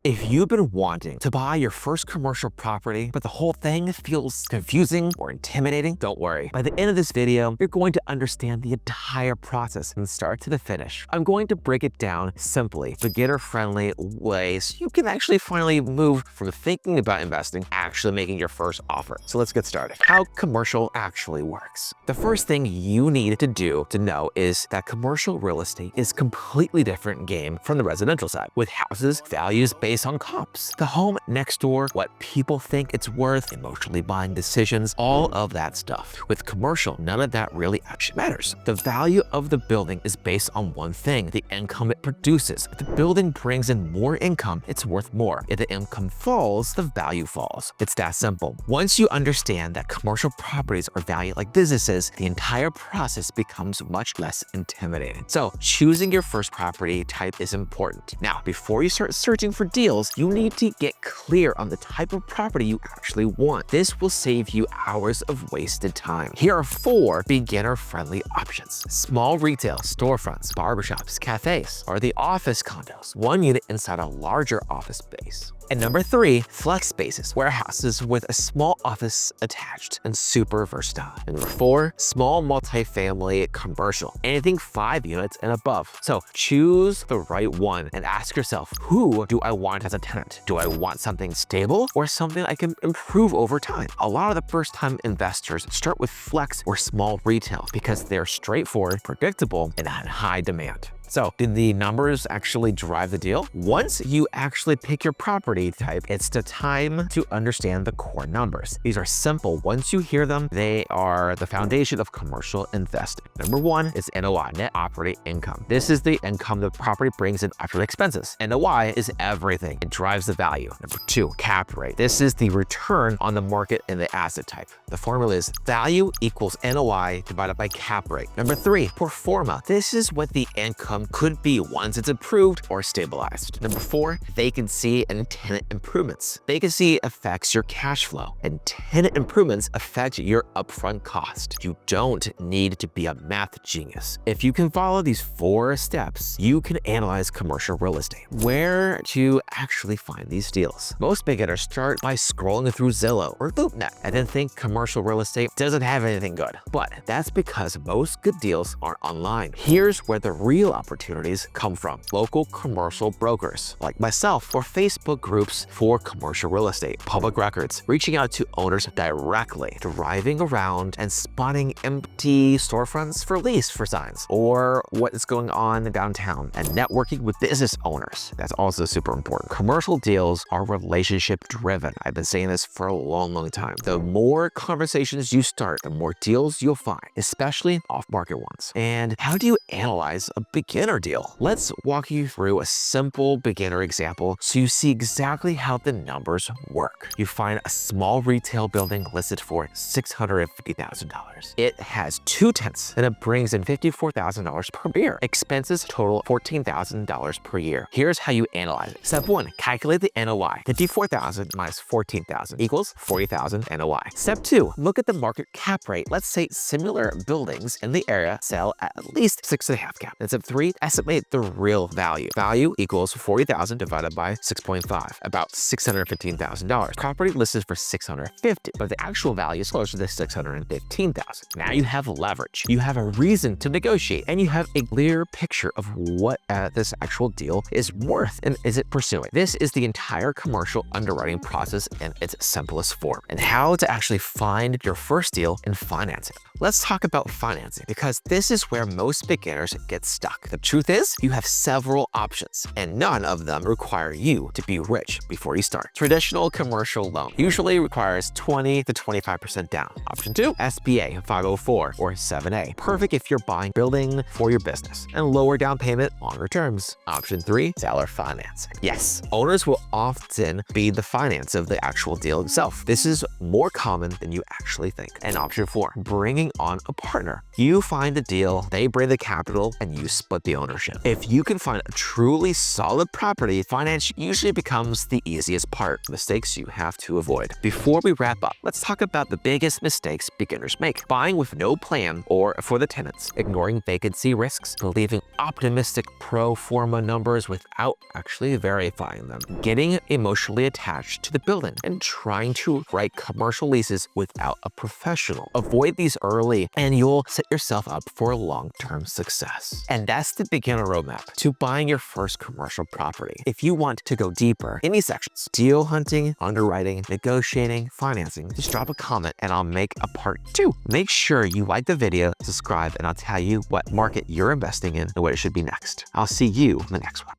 If you've been wanting to buy your first commercial property, but the whole thing feels confusing or intimidating, don't worry. By the end of this video, you're going to understand the entire process from the start to the finish. I'm going to break it down simply, beginner-friendly ways you can actually finally move from thinking about investing, actually making your first offer. So let's get started. How commercial actually works. The first thing you need to do to know is that commercial real estate is a completely different game from the residential side, with houses values based on comps, the home next door, what people think it's worth, emotionally buying decisions, all of that stuff. With commercial, none of that really actually matters. The value of the building is based on one thing, the income it produces. If the building brings in more income, it's worth more. If the income falls, the value falls. It's that simple. Once you understand that commercial properties are valued like businesses, the entire process becomes much less intimidating. So choosing your first property type is important. Now, before you start searching for deals, you need to get clear on the type of property you actually want. This will save you hours of wasted time. Here are 4 beginner-friendly options. Small retail, storefronts, barbershops, cafes, or the office condos, one unit inside a larger office space. And number 3, flex spaces, warehouses with a small office attached and super versatile. And number 4, small multifamily commercial, anything 5 units and above. So choose the right one and ask yourself, who do I want as a tenant? Do I want something stable or something I can improve over time? A lot of the first-time investors start with flex or small retail because they're straightforward, predictable, and in high demand. So, did the numbers actually drive the deal? Once you actually pick your property type, it's the time to understand the core numbers. These are simple. Once you hear them, they are the foundation of commercial investing. Number 1 is NOI, net operating income. This is the income the property brings in after expenses. NOI is everything. It drives the value. Number 2, cap rate. This is the return on the market in the asset type. The formula is value equals NOI divided by cap rate. Number 3, pro forma. This is what the income could be once it's approved or stabilized. Number 4, vacancy and tenant improvements. Vacancy affects your cash flow, and tenant improvements affect your upfront cost. You don't need to be a math genius. If you can follow these 4 steps, you can analyze commercial real estate. Where to actually find these deals? Most beginners start by scrolling through Zillow or LoopNet and then think commercial real estate doesn't have anything good. But that's because most good deals aren't online. Here's where the real opportunities come from. Local commercial brokers like myself, or Facebook groups for commercial real estate, public records, reaching out to owners directly, driving around and spotting empty storefronts for lease for signs, or what is going on downtown, and networking with business owners. That's also super important. Commercial deals are relationship driven. I've been saying this for a long time. The more conversations you start, the more deals you'll find, especially off-market ones. And how do you analyze a beginner deal? Let's walk you through a simple beginner example so you see exactly how the numbers work. You find a small retail building listed for $650,000. It has 2 tenants and it brings in $54,000 per year. Expenses total $14,000 per year. Here's how you analyze it. Step 1, calculate the NOI. $54,000 minus $14,000 equals $40,000 NOI. Step 2, look at the market cap rate. Let's say similar buildings in the area sell at least 6.5 cap. And step 3, estimate the real value. Value equals $40,000 divided by 6.5, about $615,000. Property listed for $650,000, but the actual value is closer to $615,000. Now you have leverage. You have a reason to negotiate, and you have a clear picture of what this actual deal is worth and is it pursuing. This is the entire commercial underwriting process in its simplest form, and how to actually find your first deal and finance it. Let's talk about financing, because this is where most beginners get stuck. The truth is, you have several options, and none of them require you to be rich before you start. Traditional commercial loan usually requires 20 to 25% down. Option 2, SBA 504 or 7A. Perfect if you're buying building for your business, and lower down payment, longer terms. Option 3, seller financing. Yes, owners will often be the finance of the actual deal itself. This is more common than you actually think. And option 4, bringing bring on a partner. You find a deal, they bring the capital, and you split the ownership. If you can find a truly solid property, finance usually becomes the easiest part, mistakes you have to avoid. Before we wrap up, let's talk about the biggest mistakes beginners make. Buying with no plan or for the tenants, ignoring vacancy risks, believing optimistic pro forma numbers without actually verifying them, getting emotionally attached to the building, and trying to write commercial leases without a professional. Avoid these early and you'll set yourself up for long-term success. And that's the beginner roadmap to buying your first commercial property. If you want to go deeper in these sections, deal hunting, underwriting, negotiating, financing, just drop a comment and I'll make a part 2. Make sure you like the video, subscribe, and I'll tell you what market you're investing in and what it should be next. I'll see you in the next one.